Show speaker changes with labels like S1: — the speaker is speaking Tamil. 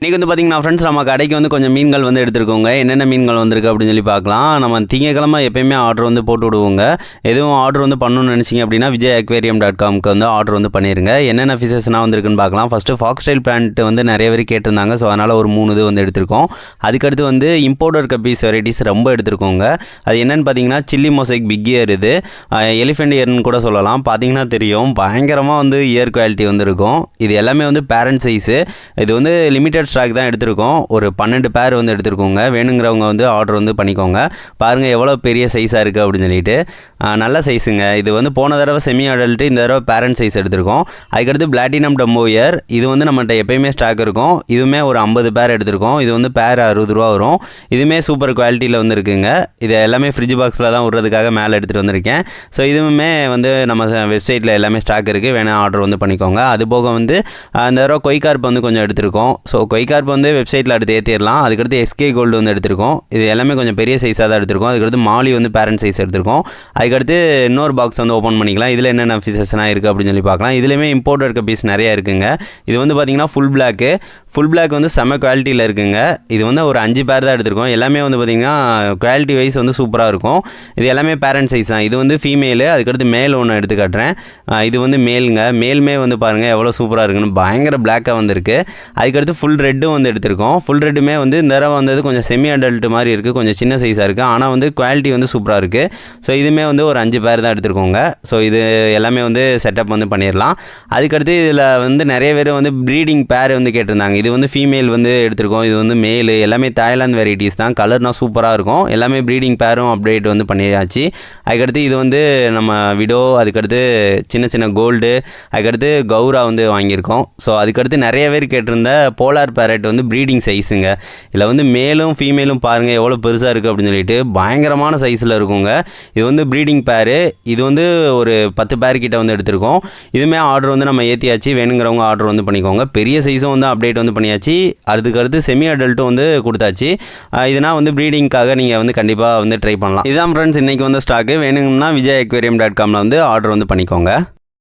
S1: இன்றைக்கி வந்து பார்த்திங்கன்னா ஃப்ரெண்ட்ஸ் நம்ம கடைக்கு வந்து கொஞ்சம் மீன்கள் வந்து எடுத்துருக்கோங்க. என்னென்ன மீன்கள் வந்திருக்கு அப்படின்னு சொல்லி பார்க்கலாம். நம்ம திங்கக்கிழமை எப்போயுமே ஆர்டர் வந்து போட்டு விடுவோங்க. எதுவும் ஆர்டர் வந்து பண்ணணும்னு நினச்சிங்க அப்படின்னா vijayaquarium.comக்கு வந்து ஆர்டர் வந்து பண்ணிடுங்க. என்னென்ன ஃபிஷஸ்னால் வந்திருக்குன்னு பார்க்கலாம். ஃபஸ்ட்டு ஃபாக்ஸ்டைல் பிளான்ட் வந்து நிறைய பேர் கேட்டிருந்தாங்க. ஸோ அதனால் ஒரு 3 இது வந்து எடுத்திருக்கோம். அதுக்கடுத்து வந்து இம்போர்ட்டர் கப்பீஸ் வெரைட்டிஸ் ரொம்ப எடுத்திருக்கோங்க. அது என்னென்னு பார்த்தீங்கன்னா சில்லி மொசைக் பிக் இயர், இது எலிஃபெண்ட் இயர்னு கூட சொல்லலாம். பார்த்தீங்கன்னா தெரியும், பயங்கரமாக வந்து இயர் குவாலிட்டி வந்து இருக்கும். இது எல்லாமே வந்து பேரண்ட் சைஸு. இது வந்து லிமிடெட் ஸ்டாக் தான் எடுத்திருக்கோம். ஒரு 12 பேர் வந்து எடுத்துருக்கோங்க. வேணுங்கிறவங்க வந்து ஆர்டர் வந்து பண்ணிக்கோங்க. பாருங்கள் எவ்வளோ பெரிய சைஸாக இருக்குது அப்படின்னு சொல்லிட்டு. நல்ல சைஸுங்க. இது வந்து போன தடவை செமி அடல்ட்டு, இந்த தடவை பேரண்ட் சைஸ் எடுத்திருக்கோம். அதுக்கடுத்து பிளாட்டினம் டம்போ இயர், இது வந்து நம்மகிட்ட எப்போயுமே ஸ்டாக் இருக்கும். இதுவுமே ஒரு 50 பேர் எடுத்திருக்கோம். இது வந்து பேர் 60 ரூபா வரும். இதுவுமே சூப்பர் குவாலிட்டியில் வந்து இருக்குங்க. இது எல்லாமே ஃப்ரிட்ஜ் பாக்ஸில் தான் விட்றதுக்காக மேலே எடுத்துகிட்டு வந்திருக்கேன். ஸோ இதுவுமே வந்து நம்ம வெப்சைட்டில் எல்லாமே ஸ்டாக் இருக்குது. வேணால் ஆர்டர் வந்து பண்ணிக்கோங்க. அது போக வந்து இந்த தடவை கொய்கார்ப் வந்து கொஞ்சம் எடுத்திருக்கோம். ஸோ கொய்கார்ப் வந்து வெப்சைட்டில் அடுத்து ஏற்றிடலாம். அதுக்கடுத்து எஸ்கே கோல்டு வந்து எடுத்திருக்கோம். இது எல்லாமே கொஞ்சம் பெரிய சைஸாக தான் எடுத்திருக்கோம். அதுக்கடுத்து மாலி வந்து பேரண்ட் சைஸ் எடுத்திருக்கோம். அதுக்கடுத்து இன்னொரு பாக்ஸ் வந்து ஓப்பன் பண்ணிக்கலாம். இதில் என்னென்ன ஃபிஷஸ்லாம் இருக்குது அப்படின்னு சொல்லி பார்க்கலாம். இதுலேயுமே இம்போர்ட் இருக்க பீஸ் நிறையா இருக்குங்க. இது வந்து பார்த்திங்கன்னா ஃபுல் பிளாக் வந்து செம்ம குவாலிட்டியில் இருக்குங்க. இது வந்து ஒரு 5 பேர் தான் எடுத்திருக்கோம். எல்லாமே வந்து பார்த்திங்கன்னா குவாலிட்டி வைஸ் வந்து சூப்பராக இருக்கும். இது எல்லாமே பேரண்ட் சைஸ் தான். இது வந்து ஃபீமேலு. அதுக்கடுத்து மேல் ஒன்று எடுத்து காட்டுறேன். இது வந்து மேலுங்க. மேலுமே வந்து பாருங்கள் எவ்வளோ சூப்பராக இருக்குன்னு, பயங்கர பிளாக்காக வந்துருக்கு. அதுக்கடுத்து ஃபுல் ரெட்டும் வந்து எடுத்திருக்கோம். ஃபுல் ரெட்டுமே வந்து இந்த தடவை வந்தது கொஞ்சம் செமி அடல்ட் மாதிரி இருக்குது. கொஞ்சம் சின்ன சைஸாக இருக்குது. ஆனால் வந்து குவாலிட்டி வந்து சூப்பராக இருக்குது. ஸோ இதுவுமே வந்து ஒரு 5 பேர் தான் எடுத்திருக்கோங்க. ஸோ இது எல்லாமே வந்து செட்டப் வந்து பண்ணிடலாம். அதுக்கடுத்து இதில் வந்து நிறைய பேர் வந்து ப்ரீடிங் பேர் வந்து கேட்டிருந்தாங்க. இது வந்து ஃபீமேல் வந்து எடுத்திருக்கோம். இது வந்து மேலு. எல்லாமே தாய்லாந்து வெரைட்டிஸ் தான். கலர்னால் சூப்பராக இருக்கும். எல்லாமே ப்ரீடிங் பேரும் அப்டேட் வந்து பண்ணியாச்சு. அதுக்கடுத்து இது வந்து நம்ம விடோ, அதுக்கடுத்து சின்ன சின்ன கோல்டு, அதுக்கடுத்து கௌரா வந்து வாங்கியிருக்கோம். ஸோ அதுக்கடுத்து நிறைய பேர் கேட்டிருந்த போலார் பேரட் வந்து ப்ரீடிங் சைஸுங்க. இதில் வந்து மேலும் ஃபீமேலும் பாருங்கள் எவ்வளோ பெருசாக இருக்குது அப்படின்னு சொல்லிட்டு, பயங்கரமான சைஸில் இருக்குங்க. இது வந்து ப்ரீடிங் பேரு. இது வந்து ஒரு 10 பேர் கிட்ட வந்து எடுத்திருக்கோம். இதுவுமே ஆர்டர் வந்து நம்ம ஏற்றியாச்சு. வேணுங்கிறவங்க ஆர்டர் வந்து பண்ணிக்கோங்க. பெரிய சைஸும் வந்து அப்டேட் வந்து பண்ணியாச்சு. அதுக்கடுத்து செமி அடல்ட்டும் வந்து கொடுத்தாச்சு. இதனால் வந்து ப்ரீடிங்காக நீங்கள் வந்து கண்டிப்பாக வந்து ட்ரை பண்ணலாம். இதுதான் ஃப்ரெண்ட்ஸ் இன்றைக்கி வந்து ஸ்டாக்கு. வேணுங்கன்னா vijayaquarium.comல வந்து ஆர்டர் வந்து பண்ணிக்கோங்க.